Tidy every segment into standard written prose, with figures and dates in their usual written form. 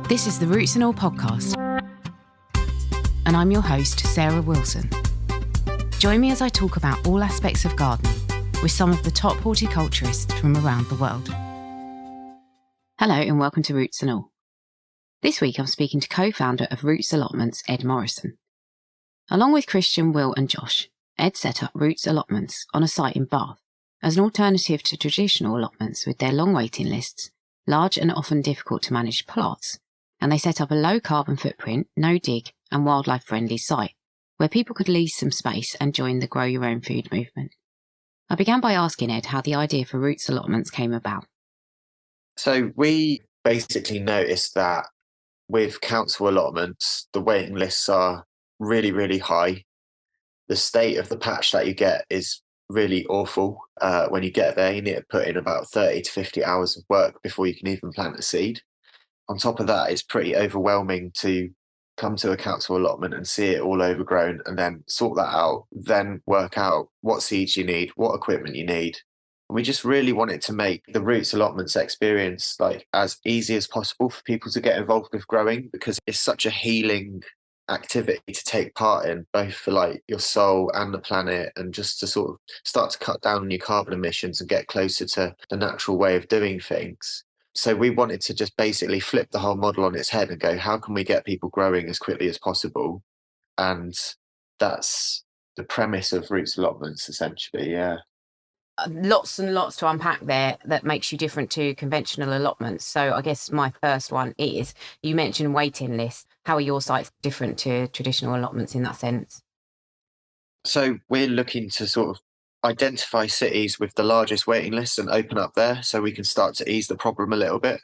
This is the Roots and All podcast, and I'm your host, Sarah Wilson. Join me as I talk about all aspects of gardening with some of the top horticulturists from around the world. Hello and welcome to Roots and All. This week I'm speaking to co-founder of Roots Allotments Ed Morrison. Along with Christian, Will and Josh, Ed set up Roots Allotments on a site in Bath as an alternative to traditional allotments with their long waiting lists, large and often difficult to manage plots, and they set up a low carbon footprint, no dig and wildlife friendly site where people could lease some space and join the grow your own food movement. I began by asking Ed how the idea for Roots Allotments came about. So we basically noticed that with council allotments, the waiting lists are really, really high. The state of the patch that you get is really awful. When you get there, you need to put in about 30 to 50 hours of work before you can even plant a seed. On top of that, it's pretty overwhelming to come to a council allotment and see it all overgrown and then sort that out, then work out what seeds you need, what equipment you need. We just really wanted to make the Roots Allotments experience like as easy as possible for people to get involved with growing, because it's such a healing activity to take part in, both for like your soul and the planet, and just to sort of start to cut down on your carbon emissions and get closer to the natural way of doing things. So we wanted to just basically flip the whole model on its head and go, how can we get people growing as quickly as possible? And that's the premise of Roots Allotments, essentially. Yeah. Lots and lots to unpack there that makes you different to conventional allotments. So I guess my first one is, you mentioned waiting lists. How are your sites different to traditional allotments in that sense? So we're looking to sort of identify cities with the largest waiting lists and open up there so we can start to ease the problem a little bit.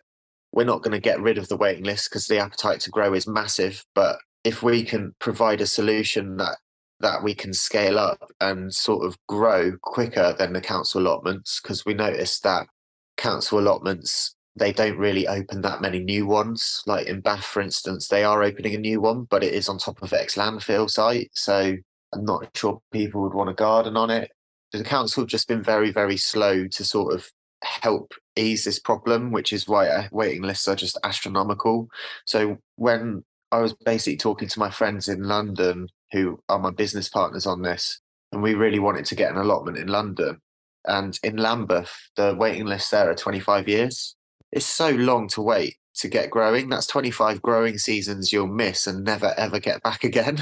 We're not going to get rid of the waiting list because the appetite to grow is massive, but if we can provide a solution that we can scale up and sort of grow quicker than the council allotments, because we noticed that council allotments, they don't really open that many new ones. Like in Bath, for instance, they are opening a new one, but it is on top of ex-landfill site, so I'm not sure people would want to garden on it. The council have just been very, very slow to sort of help ease this problem, which is why waiting lists are just astronomical. So when I was basically talking to my friends in London, who are my business partners on this, and we really wanted to get an allotment in London. And in Lambeth, the waiting lists there are 25 years. It's so long to wait to get growing. That's 25 growing seasons you'll miss and never, ever get back again.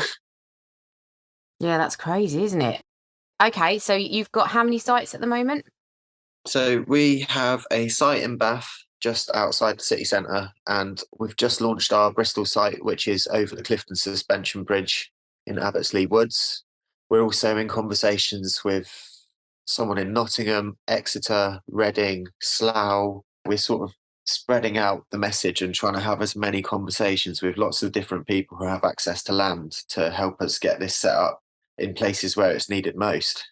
Yeah, that's crazy, isn't it? Okay, so you've got how many sites at the moment? So we have a site in Bath, just outside the city centre, and we've just launched our Bristol site, which is over the Clifton Suspension Bridge in Abbotsleigh Woods. We're also in conversations with someone in Nottingham, Exeter, Reading, Slough. We're sort of spreading out the message and trying to have as many conversations with lots of different people who have access to land to help us get this set up in places where it's needed most.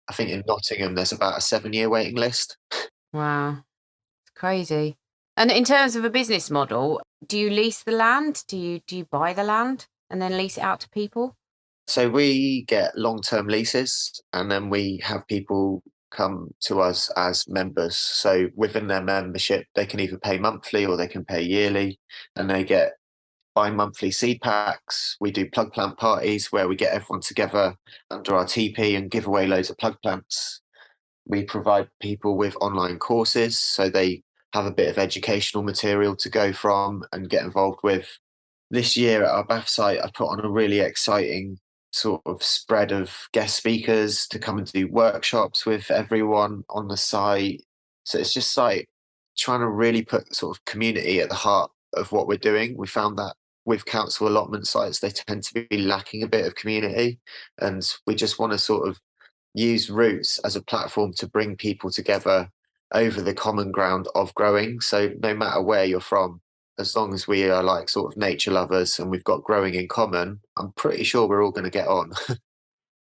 I think in Nottingham there's about a 7-year waiting list. Wow, it's crazy. And in terms of a business model, do you lease the land? Do you buy the land and then lease it out to people? So we get long-term leases, and then we have people come to us as members. So within their membership, they can either pay monthly or they can pay yearly, and they get bi-monthly seed packs. We do plug plant parties where we get everyone together under our TP and give away loads of plug plants. We provide people with online courses, so they have a bit of educational material to go from and get involved with. This year at our Bath site, I put on a really exciting sort of spread of guest speakers to come and do workshops with everyone on the site. So it's just like trying to really put sort of community at the heart of what we're doing. We found that with council allotment sites, they tend to be lacking a bit of community, and we just want to sort of use Roots as a platform to bring people together over the common ground of growing. So no matter where you're from, as long as we are like sort of nature lovers and we've got growing in common, I'm pretty sure we're all going to get on.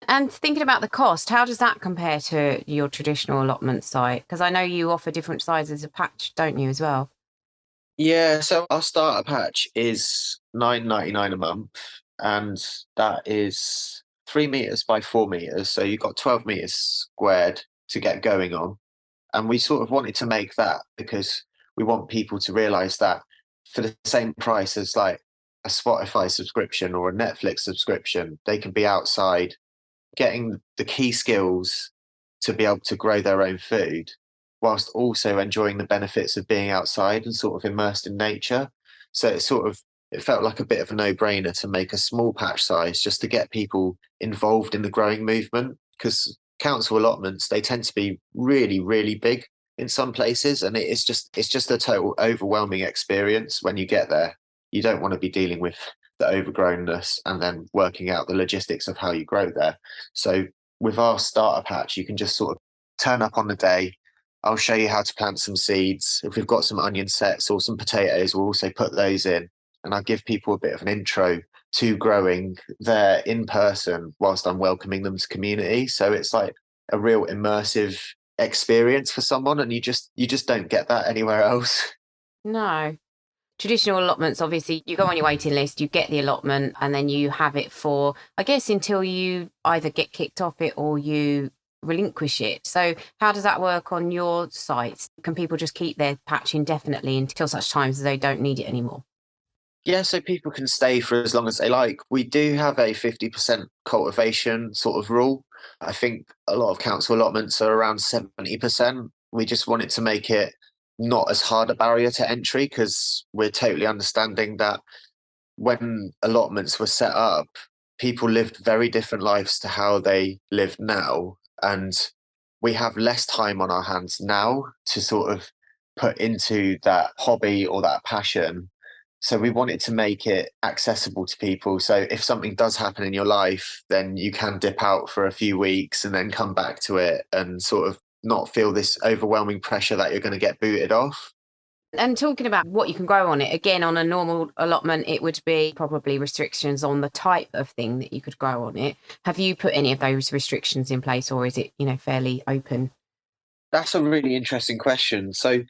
And thinking about the cost, how does that compare to your traditional allotment site? Because I know you offer different sizes of patch, don't you, as well? Yeah, so our starter patch is $9.99 a month, and that is 3 meters by 4 meters. So you've got 12 meters squared to get going on. And we sort of wanted to make that because we want people to realize that for the same price as like a Spotify subscription or a Netflix subscription. They can be outside getting the key skills to be able to grow their own food whilst also enjoying the benefits of being outside and sort of immersed in nature. So it felt like a bit of a no-brainer to make a small patch size just to get people involved in the growing movement, because council allotments, they tend to be really, really big in some places, and it's just a total overwhelming experience when you get there. You don't want to be dealing with the overgrownness and then working out the logistics of how you grow there. So with our starter patch, you can just sort of turn up on the day. I'll show you how to plant some seeds. If we've got some onion sets or some potatoes, we'll also put those in. And I'll give people a bit of an intro to growing there in person whilst I'm welcoming them to community. So it's like a real immersive experience for someone, and you just don't get that anywhere else. No. Traditional allotments, obviously, you go on your waiting list, you get the allotment, and then you have it for, I guess, until you either get kicked off it or you relinquish it. So how does that work on your sites? Can people just keep their patch indefinitely until such times as they don't need it anymore? Yeah, so people can stay for as long as they like. We do have a 50% cultivation sort of rule. I think a lot of council allotments are around 70%. We just wanted to make it not as hard a barrier to entry, because we're totally understanding that when allotments were set up, people lived very different lives to how they live now. And we have less time on our hands now to sort of put into that hobby or that passion. So we wanted to make it accessible to people. So if something does happen in your life, then you can dip out for a few weeks and then come back to it and sort of not feel this overwhelming pressure that you're going to get booted off. And talking about what you can grow on it, again, on a normal allotment, it would be probably restrictions on the type of thing that you could grow on it. Have you put any of those restrictions in place, or is it, fairly open? That's a really interesting question. So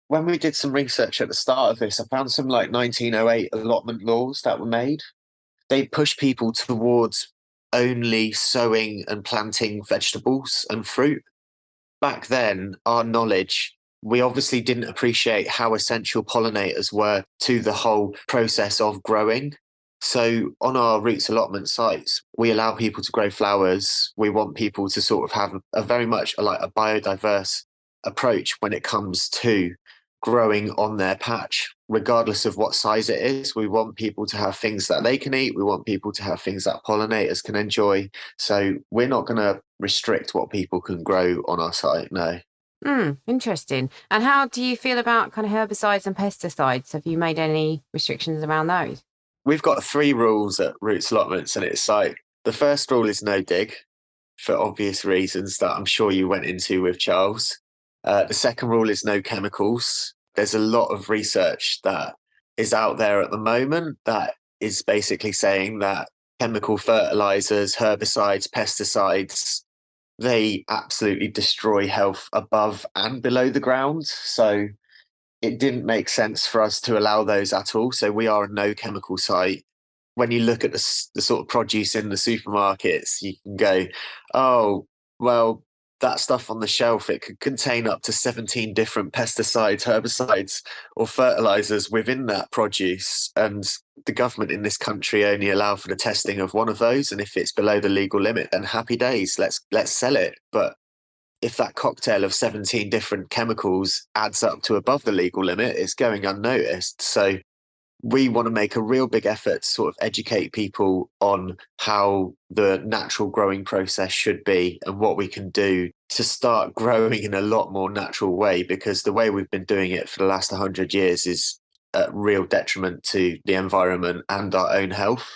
when we did some research at the start of this, I found some like 1908 allotment laws that were made. They push people towards only sowing and planting vegetables and fruit. Back then, our knowledge, we obviously didn't appreciate how essential pollinators were to the whole process of growing. So on our Roots Allotment sites, we allow people to grow flowers. We want people to sort of have a very much like a biodiverse approach when it comes to growing on their patch, regardless of what size it is. We want people to have things that they can eat. We want people to have things that pollinators can enjoy. So we're not going to restrict what people can grow on our site, no. Interesting. And how do you feel about kind of herbicides and pesticides? Have you made any restrictions around those? We've got three rules at Roots Allotments, and it's like the first rule is no dig, for obvious reasons that I'm sure you went into with Charles. The second rule is no chemicals. There's a lot of research that is out there at the moment that is basically saying that chemical fertilizers, herbicides, pesticides, they absolutely destroy health above and below the ground. So it didn't make sense for us to allow those at all. So we are a no chemical site. When you look at the sort of produce in the supermarkets, you can go, oh, well, that stuff on the shelf, it could contain up to 17 different pesticides, herbicides, or fertilizers within that produce. And the government in this country only allow for the testing of one of those. And if it's below the legal limit, then happy days, let's sell it. But if that cocktail of 17 different chemicals adds up to above the legal limit, it's going unnoticed. So we want to make a real big effort to sort of educate people on how the natural growing process should be and what we can do to start growing in a lot more natural way, because the way we've been doing it for the last 100 years is a real detriment to the environment and our own health.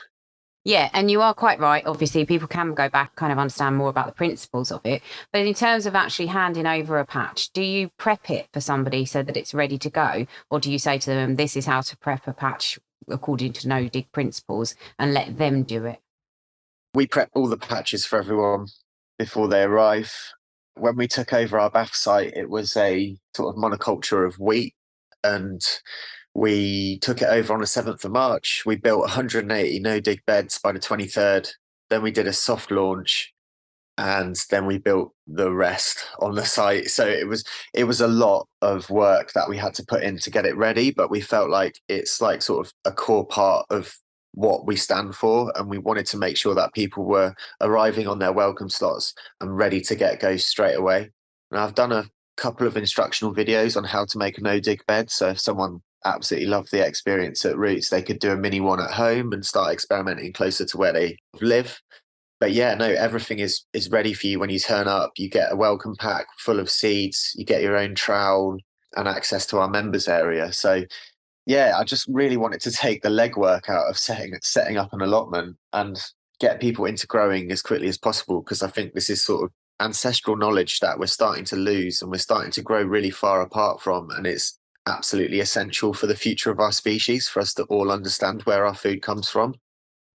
Yeah, and you are quite right. Obviously, people can go back, kind of understand more about the principles of it. But in terms of actually handing over a patch, do you prep it for somebody so that it's ready to go? Or do you say to them, this is how to prep a patch according to no dig principles, and let them do it? We prep all the patches for everyone before they arrive. When we took over our Bath site, it was a sort of monoculture of wheat, and we took it over on the 7th of March. We built 180 no-dig beds by the 23rd. Then we did a soft launch. and then we built the rest on the site. So it was a lot of work that we had to put in to get it ready, but we felt like it's like sort of a core part of what we stand for, and we wanted to make sure that people were arriving on their welcome slots and ready to get go straight away. And I've done a couple of instructional videos on how to make a no dig bed, so if someone absolutely loved the experience at Roots, they could do a mini one at home and start experimenting closer to where they live. But yeah, no, everything is ready for you when you turn up. You get a welcome pack full of seeds, you get your own trowel and access to our members area. So yeah, I just really wanted to take the legwork out of setting up an allotment and get people into growing as quickly as possible, because I think this is sort of ancestral knowledge that we're starting to lose and we're starting to grow really far apart from, and it's absolutely essential for the future of our species for us to all understand where our food comes from.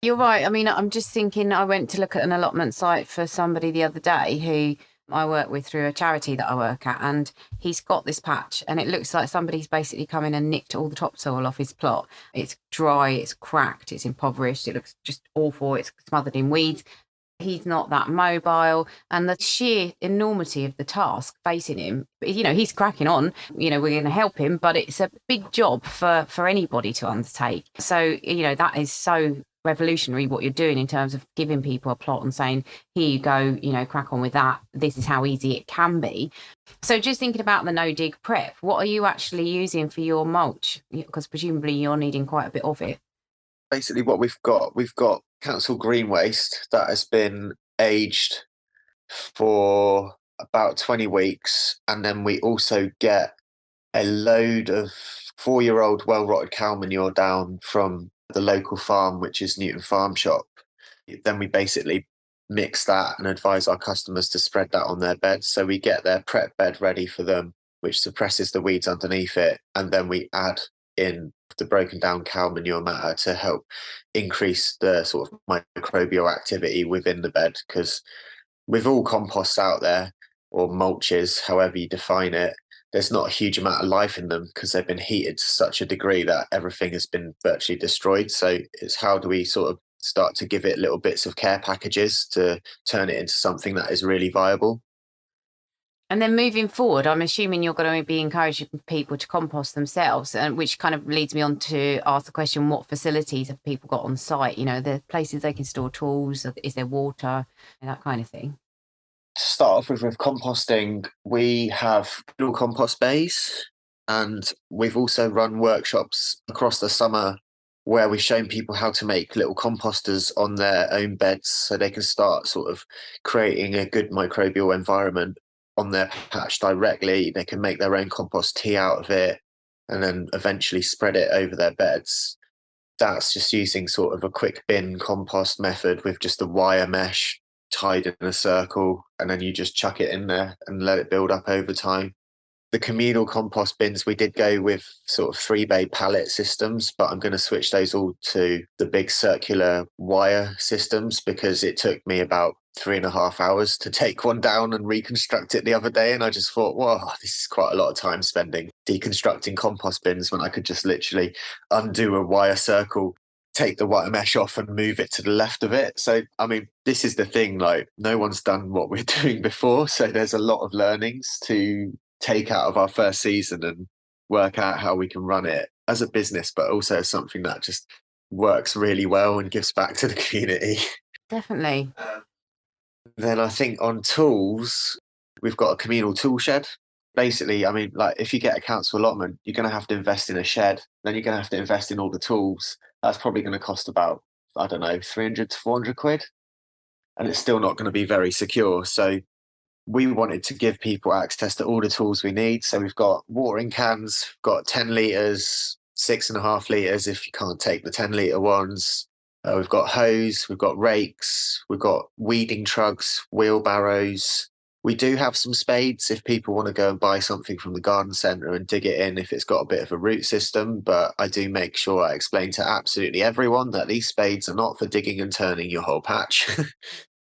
You're right. I mean, I'm just thinking, I went to look at an allotment site for somebody the other day who I work with through a charity that I work at, and he's got this patch and it looks like somebody's basically come in and nicked all the topsoil off his plot. It's dry, it's cracked, it's impoverished, it looks just awful, it's smothered in weeds. He's not that mobile, and the sheer enormity of the task facing him, he's cracking on, we're going to help him, but it's a big job for anybody to undertake. So, that is so revolutionary what you're doing in terms of giving people a plot and saying, here you go, crack on with that. This is how easy it can be. So just thinking about the no dig prep, what are you actually using for your mulch? Because presumably you're needing quite a bit of it. Basically what we've got council green waste that has been aged for about 20 weeks, and then we also get a load of 4-year-old well-rotted cow manure down from the local farm, which is Newton Farm Shop. Then we basically mix that and advise our customers to spread that on their beds, so we get their prep bed ready for them, which suppresses the weeds underneath it, and then we add in the broken down cow manure matter to help increase the sort of microbial activity within the bed. Because with all composts out there, or mulches, however you define it, there's not a huge amount of life in them because they've been heated to such a degree that everything has been virtually destroyed. So it's how do we sort of start to give it little bits of care packages to turn it into something that is really viable. And then moving forward, I'm assuming you're going to be encouraging people to compost themselves, and which kind of leads me on to ask the question, what facilities have people got on site? The places they can store tools, is there water, that kind of thing? To start off with composting, we have little compost bays, and we've also run workshops across the summer where we've shown people how to make little composters on their own beds so they can start sort of creating a good microbial environment on their patch directly. They can make their own compost tea out of it and then eventually spread it over their beds. That's just using sort of a quick bin compost method with just a wire mesh tied in a circle, and then you just chuck it in there and let it build up over time. The communal compost bins, we did go with sort of 3-bay pallet systems, but I'm going to switch those all to the big circular wire systems because it took me about 3.5 hours to take one down and reconstruct it the other day. And I just thought, wow, this is quite a lot of time spending deconstructing compost bins when I could just literally undo a wire circle, take the wire mesh off and move it to the left of it. So, I mean, this is the thing, like no one's done what we're doing before. So there's a lot of learnings to take out of our first season and work out how we can run it as a business, but also as something that just works really well and gives back to the community. Definitely. Then I think on tools, we've got a communal tool shed. Basically, I mean, like if you get a council allotment, you're going to have to invest in a shed, then you're going to have to invest in all the tools. That's probably going to cost about, I don't know, 300 to 400 quid. And it's still not going to be very secure. So we wanted to give people access to all the tools we need. So we've got watering cans, got 10 litres, 6.5 litres if you can't take the 10-litre ones. We've got hose, we've got rakes, we've got weeding trucks, wheelbarrows. We do have some spades if people want to go and buy something from the garden centre and dig it in if it's got a bit of a root system. But I do make sure I explain to absolutely everyone that these spades are not for digging and turning your whole patch.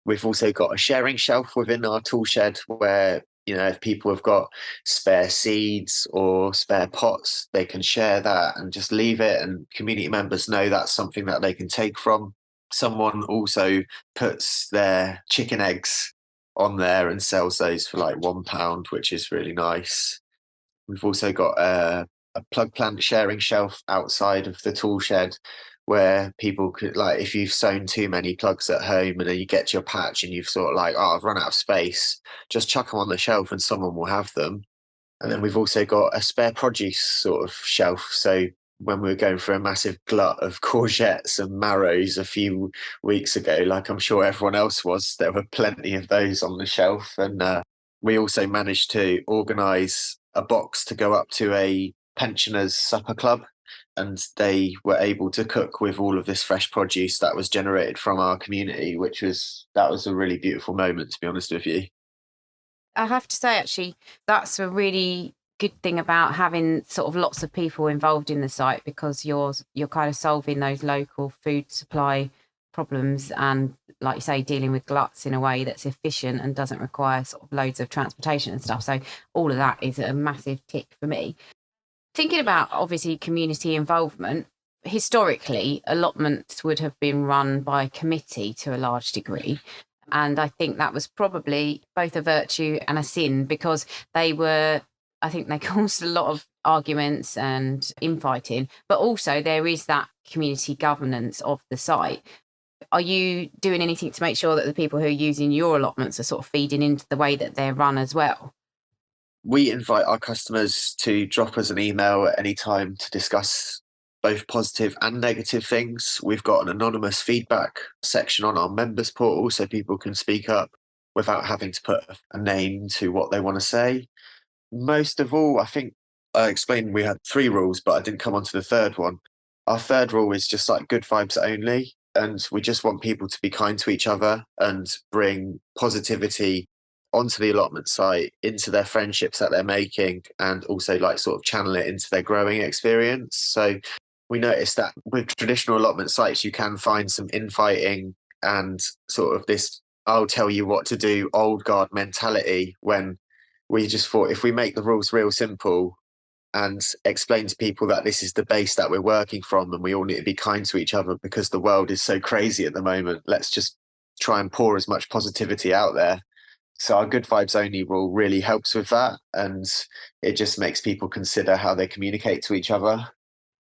We've also got a sharing shelf within our tool shed where, if people have got spare seeds or spare pots, they can share that and just leave it. And community members know that's something that they can take from. Someone also puts their chicken eggs on there and sells those for like £1, which is really nice. We've also got a plug plant sharing shelf outside of the tool shed where people could, like, if you've sown too many plugs at home and then you get to your patch and you've sort of like, oh, I've run out of space, just chuck them on the shelf and someone will have them. And then we've also got a spare produce sort of shelf. So when we were going for a massive glut of courgettes and marrows a few weeks ago, like I'm sure everyone else was, there were plenty of those on the shelf. And we also managed to organise a box to go up to a pensioners supper club. And they were able to cook with all of this fresh produce that was generated from our community, that was a really beautiful moment, to be honest with you. I have to say, actually, that's a really good thing about having sort of lots of people involved in the site, because you're kind of solving those local food supply problems and, like you say, dealing with gluts in a way that's efficient and doesn't require sort of loads of transportation and stuff. So all of that is a massive tick for me. Thinking about, obviously, community involvement, historically, allotments would have been run by committee to a large degree. And I think that was probably both a virtue and a sin, because I think they caused a lot of arguments and infighting, but also there is that community governance of the site. Are you doing anything to make sure that the people who are using your allotments are sort of feeding into the way that they're run as well? We invite our customers to drop us an email at any time to discuss both positive and negative things. We've got an anonymous feedback section on our members portal so people can speak up without having to put a name to what they want to say. Most of all, I think I explained we had 3 rules, but I didn't come on to the third one. Our third rule is just like good vibes only. And we just want people to be kind to each other and bring positivity onto the allotment site, into their friendships that they're making, and also like sort of channel it into their growing experience. So we noticed that with traditional allotment sites, you can find some infighting and sort of this I'll tell you what to do old guard mentality, when we just thought if we make the rules real simple and explain to people that this is the base that we're working from and we all need to be kind to each other because the world is so crazy at the moment, let's just try and pour as much positivity out there. So our good vibes only rule really helps with that, and it just makes people consider how they communicate to each other.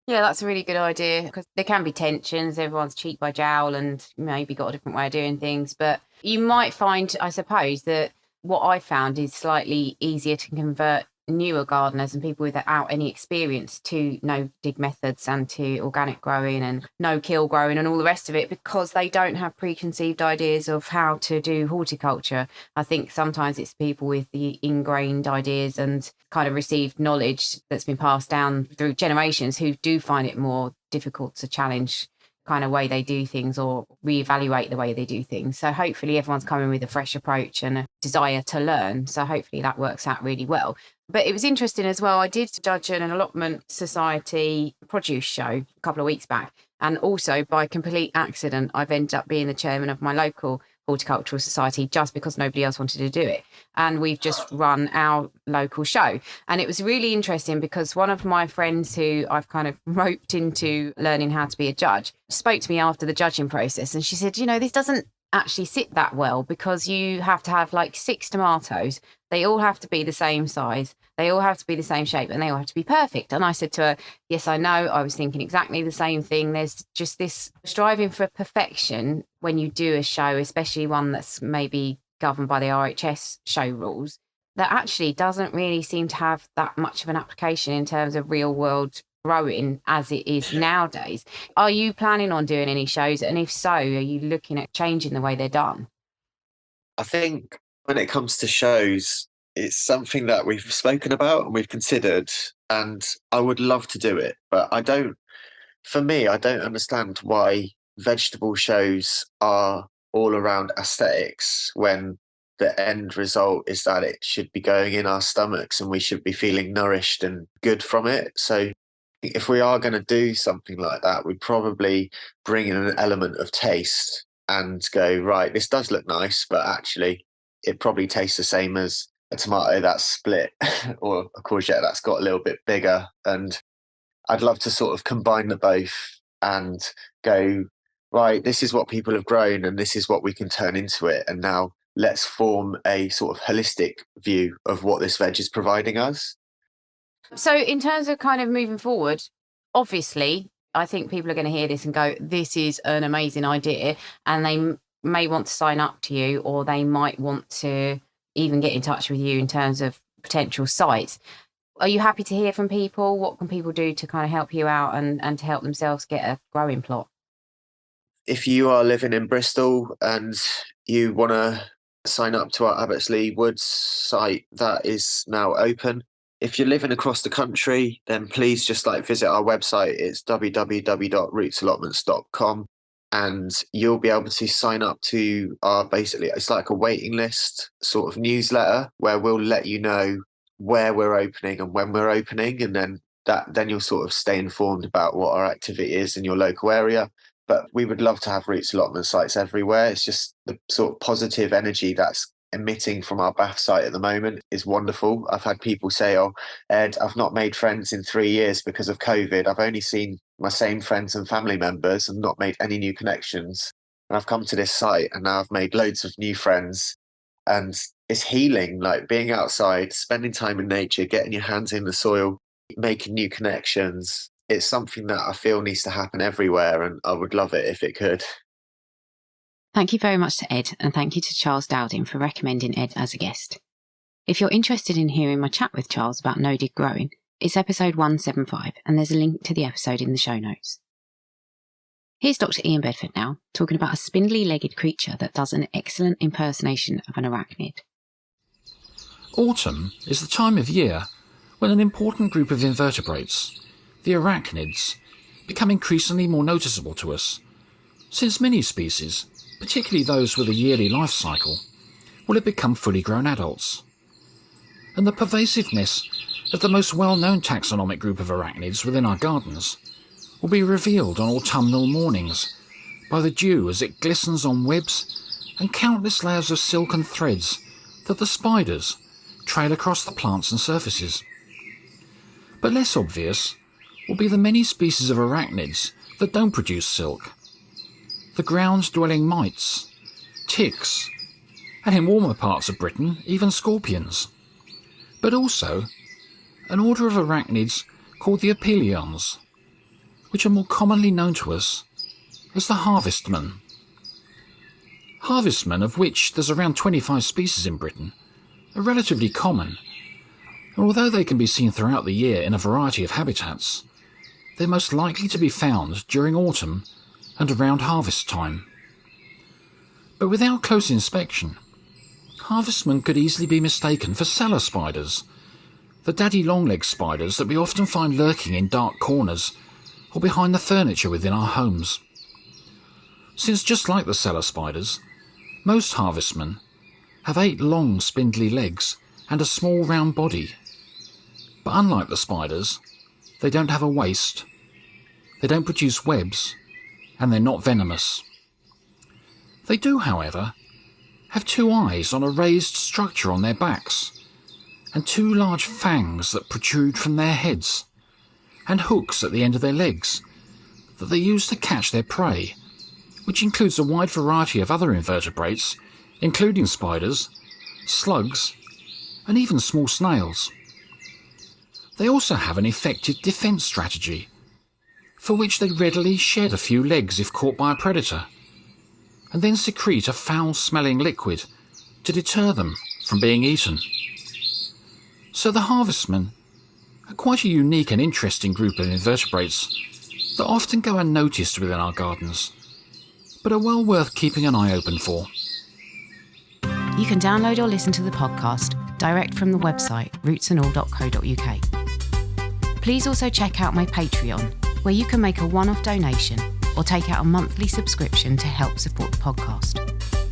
Yeah, that's a really good idea, because there can be tensions. Everyone's cheek by jowl and maybe got a different way of doing things. But you might find, I suppose, that what I found is slightly easier to convert newer gardeners and people without any experience to no dig methods and to organic growing and no kill growing and all the rest of it, because they don't have preconceived ideas of how to do horticulture. I think sometimes it's people with the ingrained ideas and kind of received knowledge that's been passed down through generations who do find it more difficult to challenge kind of way they do things or reevaluate the way they do things. So hopefully everyone's coming with a fresh approach and a desire to learn. So hopefully that works out really well. But it was interesting as well. I did judge an Allotment Society produce show a couple of weeks back. And also by complete accident, I've ended up being the chairman of my local horticultural society just because nobody else wanted to do it. And we've just run our local show. And it was really interesting because one of my friends who I've kind of roped into learning how to be a judge spoke to me after the judging process. And she said, you know, this doesn't actually sit that well because you have to have like 6 tomatoes. They all have to be the same size. They all have to be the same shape and they all have to be perfect. And I said to her, yes, I know. I was thinking exactly the same thing. There's just this striving for perfection when you do a show, especially one that's maybe governed by the RHS show rules, that actually doesn't really seem to have that much of an application in terms of real world growing as it is nowadays. Are you planning on doing any shows? And if so, are you looking at changing the way they're done? I think when it comes to shows, it's something that we've spoken about and we've considered, and I would love to do it, but for me, I don't understand why vegetable shows are all around aesthetics when the end result is that it should be going in our stomachs and we should be feeling nourished and good from it. So if we are going to do something like that, we'd probably bring in an element of taste and go, right, this does look nice, but actually it probably tastes the same as a tomato that's split or a courgette that's got a little bit bigger. And I'd love to sort of combine the both and go, right, this is what people have grown and this is what we can turn into it. And now let's form a sort of holistic view of what this veg is providing us. So in terms of kind of moving forward, obviously, I think people are going to hear this and go, this is an amazing idea. And they may want to sign up to you, or they might want to even get in touch with you in terms of potential sites. Are you happy to hear from people? What can people do to kind of help you out and to help themselves get a growing plot? If you are living in Bristol and you want to sign up to our Abbottsley Woods site, that is now open. If you're living across the country, then please just visit our website. It's www.rootsallotments.com, and you'll be able to sign up to our, basically, it's like a waiting list sort of newsletter where we'll let you know where we're opening and when we're opening, and then you'll sort of stay informed about what our activity is in your local area. But we would love to have Roots Allotment sites everywhere. It's just the sort of positive energy that's emitting from our Bath site at the moment is wonderful. I've had people say, "Oh, Ed, I've not made friends in 3 years because of COVID. I've only seen my same friends and family members and not made any new connections. And I've come to this site and now I've made loads of new friends." And it's healing, like being outside, spending time in nature, getting your hands in the soil, making new connections. It's something that I feel needs to happen everywhere, and I would love it if it could. Thank you very much to Ed, and thank you to Charles Dowding for recommending Ed as a guest. If you're interested in hearing my chat with Charles about no-dig growing, it's episode 175, and there's a link to the episode in the show notes. Here's Dr. Ian Bedford now, talking about a spindly-legged creature that does an excellent impersonation of an arachnid. Autumn is the time of year when an important group of invertebrates, the arachnids, become increasingly more noticeable to us, since many species, particularly those with a yearly life cycle, will have become fully grown adults. And the pervasiveness of the most well-known taxonomic group of arachnids within our gardens will be revealed on autumnal mornings by the dew as it glistens on webs and countless layers of silken threads that the spiders trail across the plants and surfaces. But less obvious will be the many species of arachnids that don't produce silk. The ground-dwelling mites, ticks, and in warmer parts of Britain, even scorpions. But also an order of arachnids called the opilions, which are more commonly known to us as the harvestmen. Harvestmen, of which there's around 25 species in Britain, are relatively common, and although they can be seen throughout the year in a variety of habitats, they're most likely to be found during autumn and around harvest time. But without close inspection, harvestmen could easily be mistaken for cellar spiders, the daddy long-legged spiders that we often find lurking in dark corners or behind the furniture within our homes. Since just like the cellar spiders, most harvestmen have 8 long spindly legs and a small round body. But unlike the spiders, they don't have a waist, they don't produce webs, and they're not venomous. They do, however, have 2 eyes on a raised structure on their backs, and 2 large fangs that protrude from their heads, and hooks at the end of their legs that they use to catch their prey, which includes a wide variety of other invertebrates, including spiders, slugs, and even small snails. They also have an effective defence strategy, for which they readily shed a few legs if caught by a predator, and then secrete a foul-smelling liquid to deter them from being eaten. So the harvestmen are quite a unique and interesting group of invertebrates that often go unnoticed within our gardens, but are well worth keeping an eye open for. You can download or listen to the podcast direct from the website rootsandall.co.uk. Please also check out my Patreon, where you can make a one-off donation or take out a monthly subscription to help support the podcast.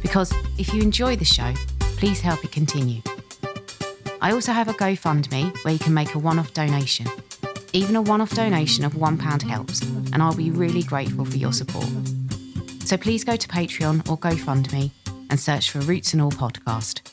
Because if you enjoy the show, please help it continue. I also have a GoFundMe where you can make a one-off donation. Even a one-off donation of £1 helps, and I'll be really grateful for your support. So please go to Patreon or GoFundMe and search for Roots and All Podcast.